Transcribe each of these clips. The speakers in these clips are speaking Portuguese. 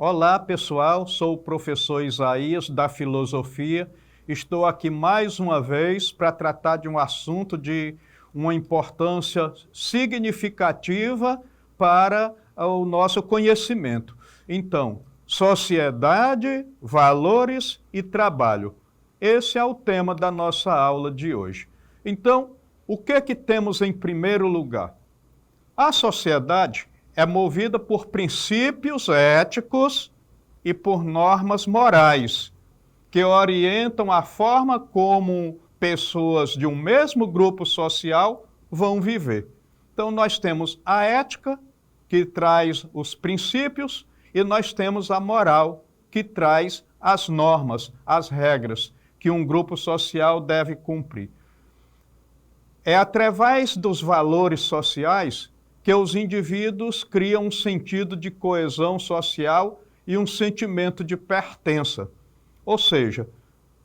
Olá, pessoal. Sou o professor Isaías, da Filosofia. Estou aqui mais uma vez para tratar de um assunto de uma importância significativa para o nosso conhecimento. Então, sociedade, valores e trabalho. Esse é o tema da nossa aula de hoje. Então, o que temos em primeiro lugar? A sociedade é movida por princípios éticos e por normas morais, que orientam a forma como pessoas de um mesmo grupo social vão viver. Então, nós temos a ética, que traz os princípios, e nós temos a moral, que traz as normas, as regras que um grupo social deve cumprir. É através dos valores sociais que os indivíduos criam um sentido de coesão social e um sentimento de pertença. Ou seja,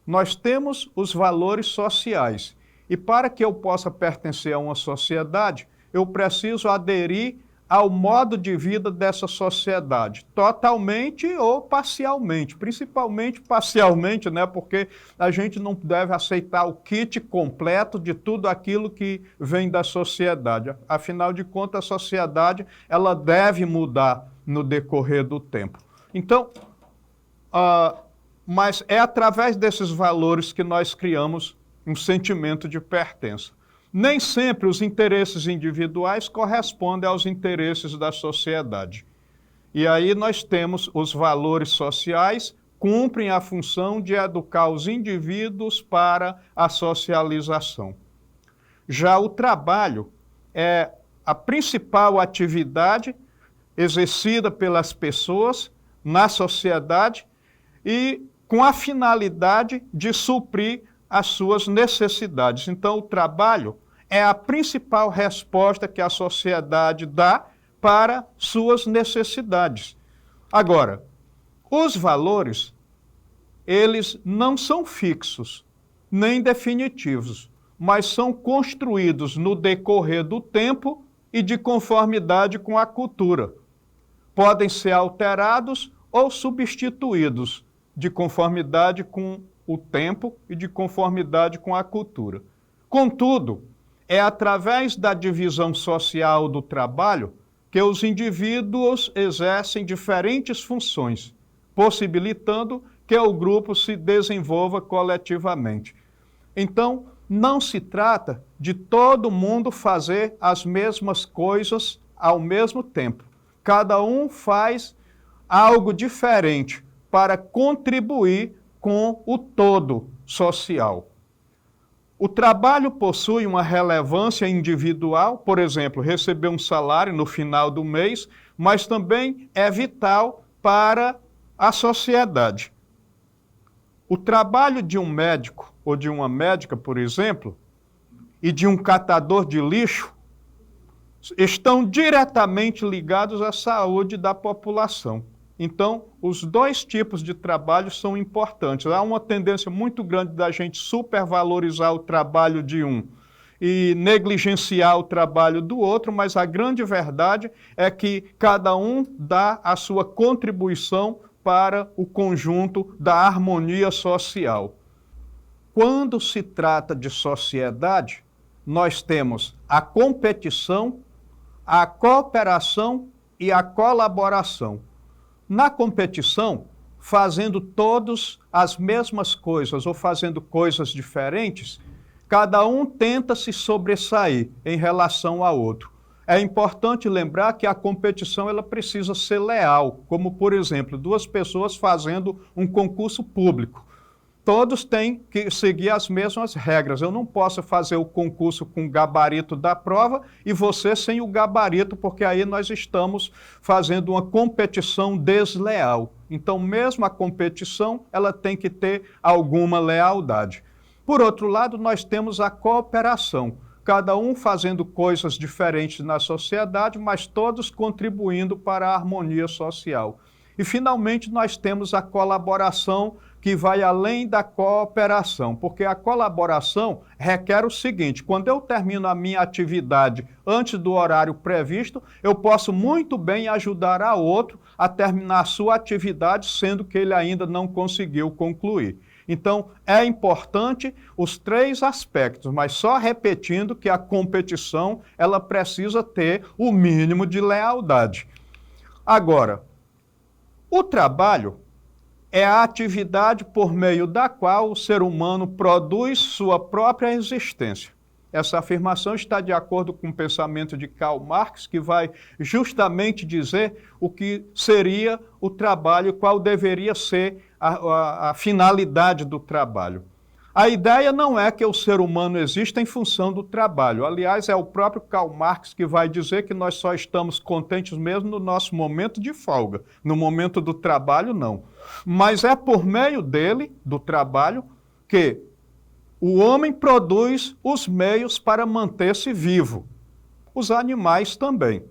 nós temos os valores sociais e para que eu possa pertencer a uma sociedade, eu preciso aderir ao modo de vida dessa sociedade, totalmente ou parcialmente, principalmente parcialmente, né? Porque a gente não deve aceitar o kit completo de tudo aquilo que vem da sociedade. Afinal de contas, a sociedade ela deve mudar no decorrer do tempo. Então, mas é através desses valores que nós criamos um sentimento de pertença. Nem sempre os interesses individuais correspondem aos interesses da sociedade. E aí nós temos os valores sociais, cumprem a função de educar os indivíduos para a socialização. Já o trabalho é a principal atividade exercida pelas pessoas na sociedade e com a finalidade de suprir as suas necessidades. Então, o trabalho é a principal resposta que a sociedade dá para suas necessidades. Agora, os valores, eles não são fixos, nem definitivos, mas são construídos no decorrer do tempo e de conformidade com a cultura. Podem ser alterados ou substituídos de conformidade com o tempo e de conformidade com a cultura. Contudo, é através da divisão social do trabalho que os indivíduos exercem diferentes funções, possibilitando que o grupo se desenvolva coletivamente. Então, não se trata de todo mundo fazer as mesmas coisas ao mesmo tempo. Cada um faz algo diferente para contribuir com o todo social. O trabalho possui uma relevância individual, por exemplo, receber um salário no final do mês, mas também é vital para a sociedade. O trabalho de um médico ou de uma médica, por exemplo, e de um catador de lixo estão diretamente ligados à saúde da população. Então, os dois tipos de trabalho são importantes. Há uma tendência muito grande da gente supervalorizar o trabalho de um e negligenciar o trabalho do outro, mas a grande verdade é que cada um dá a sua contribuição para o conjunto da harmonia social. Quando se trata de sociedade, nós temos a competição, a cooperação e a colaboração. Na competição, fazendo todos as mesmas coisas ou fazendo coisas diferentes, cada um tenta se sobressair em relação ao outro. É importante lembrar que a competição ela precisa ser leal, como, por exemplo, duas pessoas fazendo um concurso público. Todos têm que seguir as mesmas regras. Eu não posso fazer o concurso com o gabarito da prova e você sem o gabarito, porque aí nós estamos fazendo uma competição desleal. Então, mesmo a competição, ela tem que ter alguma lealdade. Por outro lado, nós temos a cooperação. Cada um fazendo coisas diferentes na sociedade, mas todos contribuindo para a harmonia social. E, finalmente, nós temos a colaboração, que vai além da cooperação, porque a colaboração requer o seguinte: quando eu termino a minha atividade antes do horário previsto, eu posso muito bem ajudar a outro a terminar a sua atividade, sendo que ele ainda não conseguiu concluir. Então, é importante os três aspectos, mas só repetindo que a competição, ela precisa ter o mínimo de lealdade. Agora, o trabalho é a atividade por meio da qual o ser humano produz sua própria existência. Essa afirmação está de acordo com o pensamento de Karl Marx, que vai justamente dizer o que seria o trabalho, qual deveria ser a finalidade do trabalho. A ideia não é que o ser humano exista em função do trabalho. Aliás, é o próprio Karl Marx que vai dizer que nós só estamos contentes mesmo no nosso momento de folga. No momento do trabalho, não. Mas é por meio dele, do trabalho, que o homem produz os meios para manter-se vivo. Os animais também.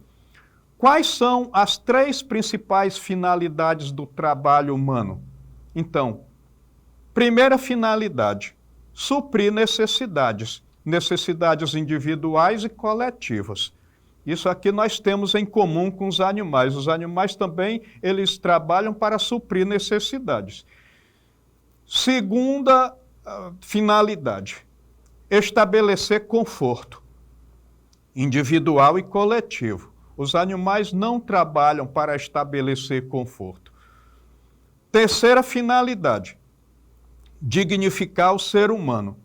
Quais são as três principais finalidades do trabalho humano? Então, primeira finalidade: suprir necessidades, necessidades individuais e coletivas. Isso aqui nós temos em comum com os animais. Os animais também, eles trabalham para suprir necessidades. Segunda finalidade: estabelecer conforto individual e coletivo. Os animais não trabalham para estabelecer conforto. Terceira finalidade: dignificar o ser humano.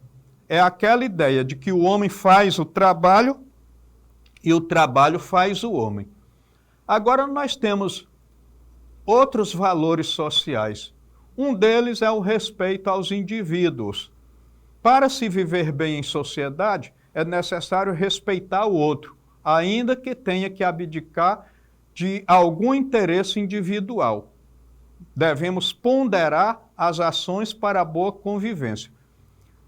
É aquela ideia de que o homem faz o trabalho e o trabalho faz o homem. Agora nós temos outros valores sociais. Um deles é o respeito aos indivíduos. Para se viver bem em sociedade, é necessário respeitar o outro, ainda que tenha que abdicar de algum interesse individual. Devemos ponderar as ações para a boa convivência.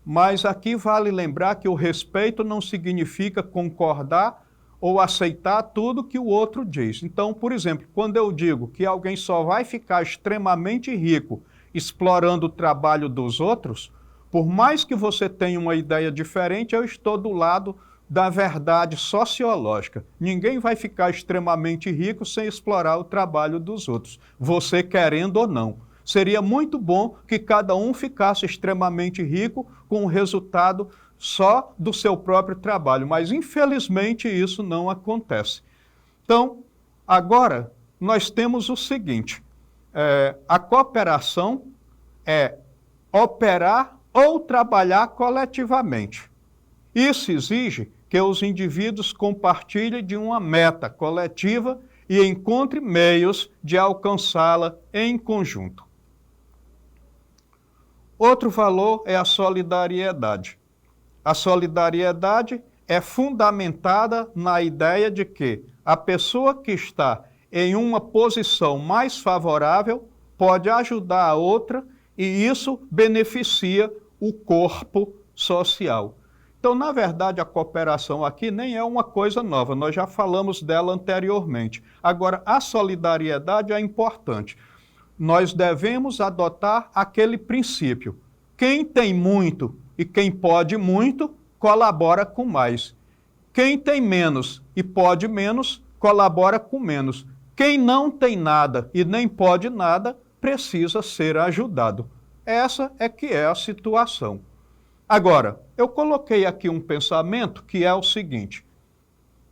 Mas aqui vale lembrar que o respeito não significa concordar ou aceitar tudo que o outro diz. Então, por exemplo, quando eu digo que alguém só vai ficar extremamente rico explorando o trabalho dos outros, por mais que você tenha uma ideia diferente, eu estou do lado da verdade sociológica. Ninguém vai ficar extremamente rico sem explorar o trabalho dos outros, você querendo ou não. Seria muito bom que cada um ficasse extremamente rico com o resultado só do seu próprio trabalho, mas infelizmente isso não acontece. Então, agora nós temos o seguinte: a cooperação é operar ou trabalhar coletivamente. Isso exige que os indivíduos compartilhem de uma meta coletiva e encontrem meios de alcançá-la em conjunto. Outro valor é a solidariedade. A solidariedade é fundamentada na ideia de que a pessoa que está em uma posição mais favorável pode ajudar a outra e isso beneficia o corpo social. Então, na verdade, a cooperação aqui nem é uma coisa nova, nós já falamos dela anteriormente. Agora, a solidariedade é importante. Nós devemos adotar aquele princípio: quem tem muito e quem pode muito, colabora com mais. Quem tem menos e pode menos, colabora com menos. Quem não tem nada e nem pode nada, precisa ser ajudado. Essa é que é a situação. Agora, eu coloquei aqui um pensamento que é o seguinte: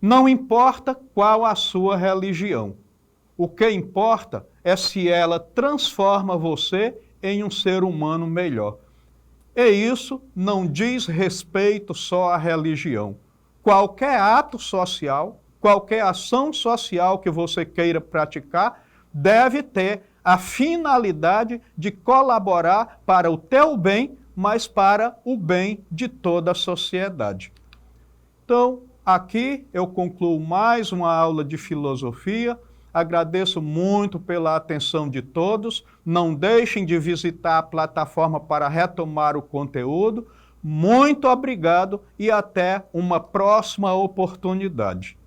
não importa qual a sua religião, o que importa é se ela transforma você em um ser humano melhor. E isso não diz respeito só à religião. Qualquer ato social, qualquer ação social que você queira praticar, deve ter a finalidade de colaborar para o teu bem, mas para o bem de toda a sociedade. Então, aqui eu concluo mais uma aula de filosofia. Agradeço muito pela atenção de todos. Não deixem de visitar a plataforma para retomar o conteúdo. Muito obrigado e até uma próxima oportunidade.